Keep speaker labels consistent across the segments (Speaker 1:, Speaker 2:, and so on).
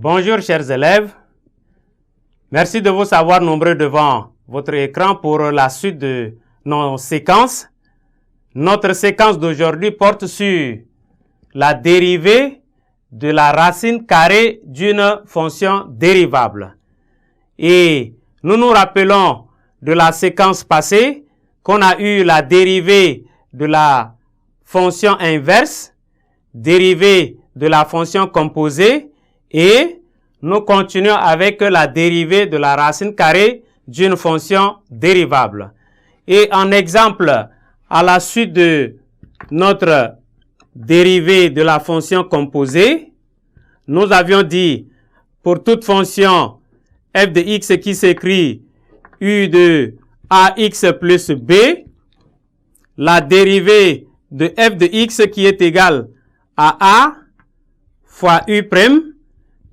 Speaker 1: Bonjour chers élèves, merci de vous savoir nombreux devant votre écran pour la suite de nos séquences. Notre séquence d'aujourd'hui porte sur la dérivée de la racine carrée d'une fonction dérivable. Et nous nous rappelons de la séquence passée qu'on a eu la dérivée de la fonction inverse, dérivée de la fonction composée, et nous continuons avec la dérivée de la racine carrée d'une fonction dérivable. Et en exemple, à la suite de notre dérivée de la fonction composée, nous avions dit pour toute fonction f de x qui s'écrit u de ax plus b, la dérivée de f de x qui est égale à a fois u'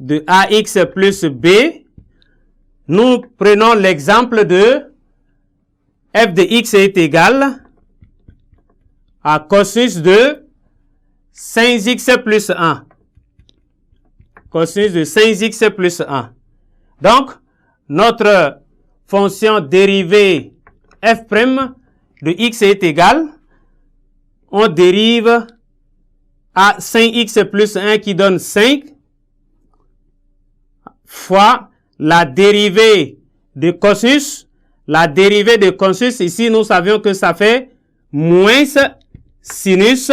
Speaker 1: de ax plus b, nous prenons l'exemple de f de x est égal à cosinus de 5x plus 1. Cosinus de 5x plus 1. Donc, notre fonction dérivée f' de x est égale, on dérive à 5x plus 1 qui donne 5 fois la dérivée de cosinus. La dérivée de cosinus, ici, nous savions que ça fait moins sinus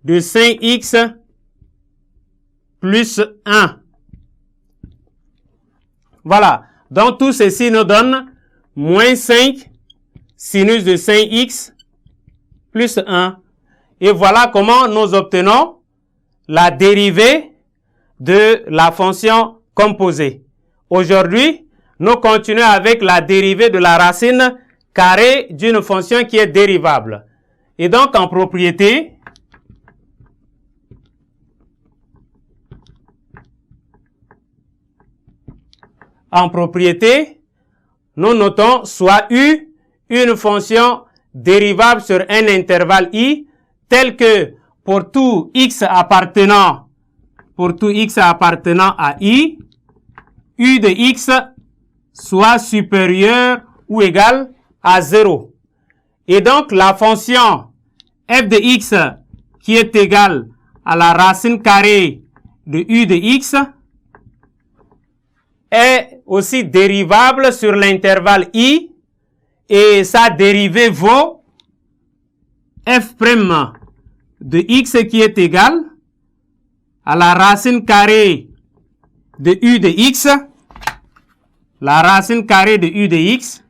Speaker 1: de 5x plus 1. Voilà. Donc, tout ceci nous donne moins 5 sinus de 5x plus 1. Et voilà comment nous obtenons la dérivée de la fonction composée. Aujourd'hui, nous continuons avec la dérivée de la racine carrée d'une fonction qui est dérivable. Et donc, en propriété, nous notons soit u, une fonction dérivable sur un intervalle i, tel que pour tout x appartenant à i, u de x soit supérieur ou égal à 0. Et donc, la fonction f de x qui est égale à la racine carrée de u de x est aussi dérivable sur l'intervalle i, et sa dérivée vaut f' de x qui est égal à la racine carrée de u de x, la racine carrée de u de x,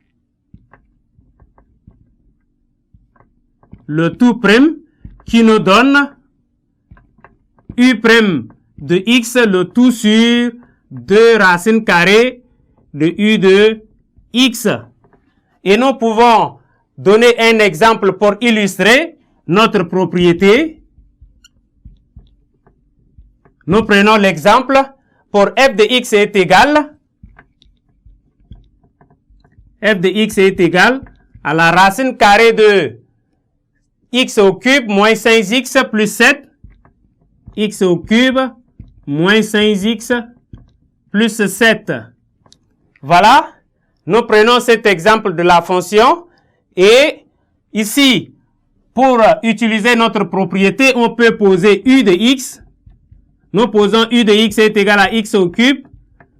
Speaker 1: le tout prime, qui nous donne u' de x, le tout sur 2 racines carrées de u de x. Et nous pouvons donner un exemple pour illustrer notre propriété. Nous prenons l'exemple pour f de x est égal à la racine carrée de x au cube moins 5x plus 7, x au cube moins 5x plus 7. Voilà, nous prenons cet exemple de la fonction et ici, pour utiliser notre propriété, on peut poser u de x. Nous posons u de x est égal à x au cube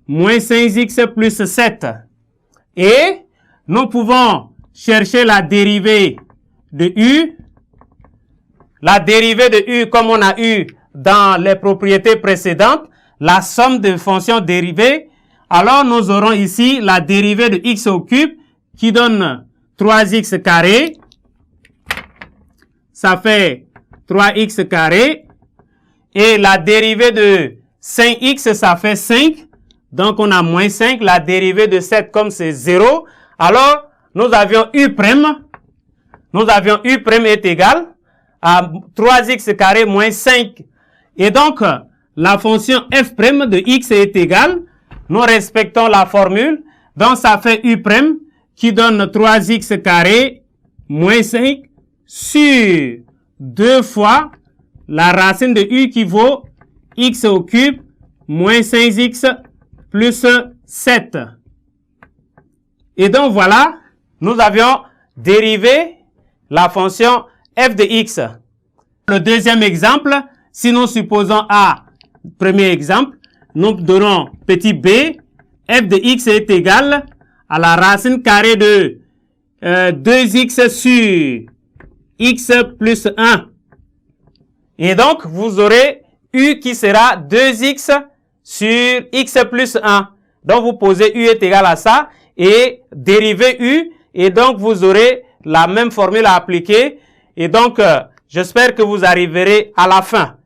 Speaker 1: moins 5x plus 7. Et nous pouvons chercher la dérivée de u. La dérivée de u, comme on a eu dans les propriétés précédentes, la somme de fonctions dérivées. Alors, nous aurons ici la dérivée de x au cube qui donne 3x carré. Ça fait 3x carré. Et la dérivée de 5x, ça fait 5. Donc, on a moins 5. La dérivée de 7, comme c'est 0. Alors, nous avions u' est égal à 3x carré moins 5. Et donc, la fonction f' de x est égale. Nous respectons la formule. Donc, ça fait u' qui donne 3x carré moins 5 sur 2 fois la racine de u qui vaut x au cube moins 5x plus 7. Et donc voilà, nous avions dérivé la fonction f de x. Le deuxième exemple, si nous supposons A, premier exemple, nous donnons petit b, f de x est égal à la racine carrée de 2x sur x plus 1. Et donc, vous aurez u qui sera 2x sur x plus 1. Donc, vous posez u est égal à ça et dérivez u. Et donc, vous aurez la même formule à appliquer. Et donc, j'espère que vous arriverez à la fin.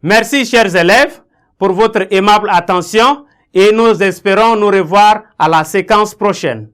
Speaker 1: Merci, chers élèves, pour votre aimable attention et nous espérons nous revoir à la séquence prochaine.